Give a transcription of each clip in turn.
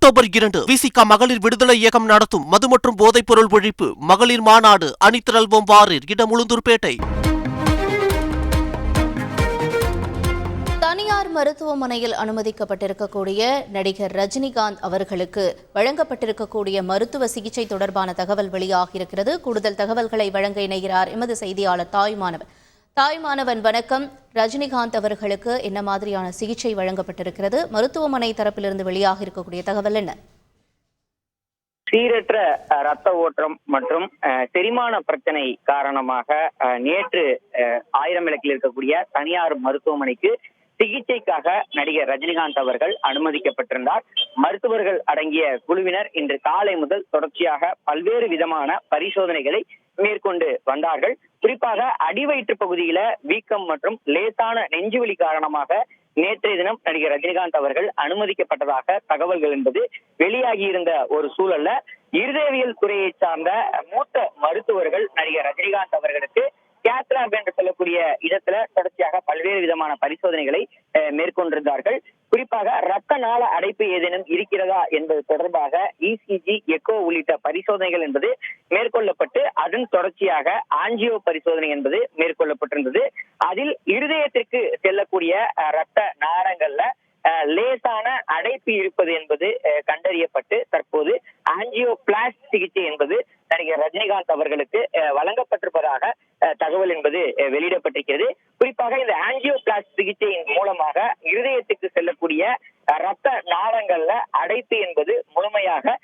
October 2 விசிக மகளிர் விடுதலை இயக்கம் நடத்தும் மது மற்றும் போதைப் பொருள் ஒழிப்பு மகளிர் மாநாடு அணிதிரள்வோம் வாரீர். இடம் உளுந்தூர்பேட்டை. தனியார் மருத்துவமனையில் அனுமதிக்கப்பட்டிருக்கக்கூடிய நடிகர் ரஜினிகாந்த் அவர்களுக்கு வழங்கப்பட்டிருக்கக்கூடிய மருத்துவ சிகிச்சை தொடர்பான தகவல் வெளியாகியிருக்கிறது. கூடுதல் தகவல்களை வழங்க இணைகிறார் எமது செய்தியாளர் தாய்மானவன். வணக்கம். ரஜினிகாந்த் அவர்களுக்கு என்ன மாதிரியான சிகிச்சை வழங்கப்பட்டிருக்கிறது? மருத்துவமனை தரப்பிலிருந்து வெளியாக இருக்கக்கூடிய தகவல் என்ன? சீரற்ற ரத்த ஓட்டம் மற்றும் செரிமான பிரச்சனை காரணமாக நேற்று ஆயிரம் விளக்கில் இருக்கக்கூடிய தனியார் மருத்துவமனைக்கு சிகிச்சைக்காக நடிகர் ரஜினிகாந்த் அவர்கள் அனுமதிக்கப்பட்டிருந்தார். மருத்துவர்கள் அடங்கிய குழுவினர் இன்று காலை முதல் தொடர்ச்சியாக பல்வேறு விதமான பரிசோதனைகளை மேற்கொண்டு வந்தார்கள். குறிப்பாக அடிவயிற்று பகுதியில வீக்கம் மற்றும் லேசான நெஞ்சுவலி காரணமாக நேற்றைய தினம் நடிகர் ரஜினிகாந்த் அவர்கள் அனுமதிக்கப்பட்டதாக தகவல்கள் என்பது வெளியாகி இருந்த ஒரு சூழல்ல இருதயவியல் துறையை சார்ந்த மூத்த மருத்துவர்கள் நடிகர் ரஜினிகாந்த் அவர்களுக்கு கேத்லாப் என்று சொல்லக்கூடிய இடத்துல தொடர்ச்சியாக பல்வேறு விதமான பரிசோதனைகளை மேற்கொண்டிருந்தார்கள். குறிப்பாக ரத்த நாள அடைப்பு ஏதேனும் இருக்கிறதா என்பது தொடர்பாக இசிஜி, எக்கோ உள்ளிட்ட பரிசோதனைகள் என்பது மேற்கொள்ளப்பட்டு அதன் தொடர்ச்சியாக ஆஞ்சியோ பரிசோதனை என்பது மேற்கொள்ளப்பட்டிருந்தது. அதில் இருதயத்திற்கு செல்லக்கூடிய ரத்த நாளங்கள்ல லேசான அடைப்பு இருப்பது என்பது கண்டறியப்பட்டு தற்போது ஆஞ்சியோபிளாஸ்டி சிகிச்சை என்பது நடிகர் ரஜினிகாந்த் அவர்களுக்கு வழங்கப்பட்டிருப்பதாக தகவல் என்பது வெளியிடப்பட்டிருக்கிறது. குறிப்பாக இந்த ஆஞ்சியோபிளாஸ்டி சிகிச்சையின் மூலமாக இருதயத்துக்கு செல்லக்கூடிய ரத்த நாளங்கள்ல அடைப்பு என்பது முழுமையாக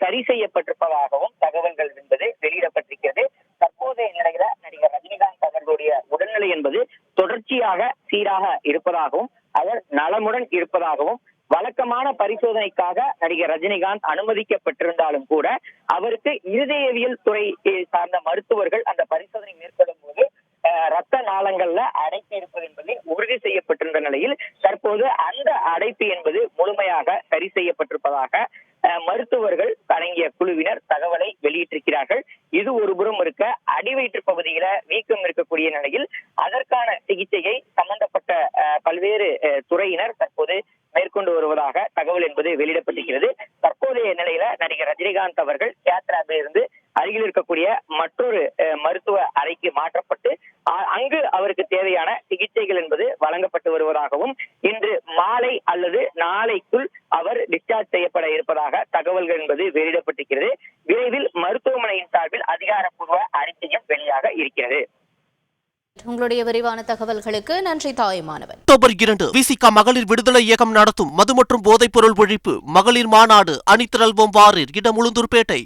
சரி செய்யப்பட்டிருப்பதாகவும் தகவல்கள் என்பது வெளியிடப்பட்டிருக்கிறது. தற்போதைய நிலையில நடிகர் ரஜினிகாந்த் அவர்களுடைய உடல்நிலை என்பது தொடர்ச்சியாக சீராக இருப்பதாகவும் அவர் நலமுடன் இருப்பதாகவும் வழக்கமான பரிசோதனைக்காக நடிகர் ரஜினிகாந்த் அனுமதிக்கப்பட்டிருந்தாலும் கூட அவருக்கு இருதயவியல் துறை சார்ந்த மருத்துவர்கள் அந்த பரிசோதனை மேற்கொள்ளும் போது ரத்த நாளங்கள்ல அடைப்பு இருப்பது என்பது உறுதி செய்யப்பட்டிருந்த நிலையில் தற்போது அந்த அடைப்பு என்பது முழுமையாக சரி செய்யப்பட்டிருப்பதாக மருத்துவர்கள் அடங்கிய குழுவினர் தகவலை வெளியிட்டிருக்கிறார்கள். இது ஒருபுறம் இருக்க அடிவயிற்று பகுதியில வீக்கம் இருக்கக்கூடிய நிலையில் அதற்கான சிகிச்சையை சம்பந்தப்பட்ட பல்வேறு துறையினர் தற்போது மேற்கொண்டு வருவதாக தகவல் என்பது வெளியிடப்பட்டிருக்கிறது. தற்போதைய நிலையில நடிகர் ரஜினிகாந்த் அவர்கள் கேத்லாபில் இருந்து அருகில் இருக்கக்கூடிய மற்றொரு மருத்துவ அறைக்கு மாற்றப்பட்டு அங்கு அவருக்கு தேவையான சிகிச்சைகள் என்பது வழங்கப்பட்டு வருவதாகவும் இன்று மாலை அல்லது நாளைக்குள் அவர் டிஸ்சார்ஜ் செய்யப்பட இருப்பதாக தகவல்கள் என்பது வெளியிடப்பட்டிருக்கிறது. விரைவில் மருத்துவமனையின் சார்பில் அதிகாரப்பூர்வ அறிக்கையும் வெளியாக இருக்கிறது. உங்களுடைய விரிவான தகவல்களுக்கு நன்றி தாய்மானவன். அக்டோபர் 2 விசிக மகளிர் விடுதலை இயக்கம் நடத்தும் மது மற்றும் போதைப் பொருள் ஒழிப்பு மகளிர் மாநாடு அணிதிரள்வோம் வாரீர். இடம் உளுந்தூர்பேட்டை.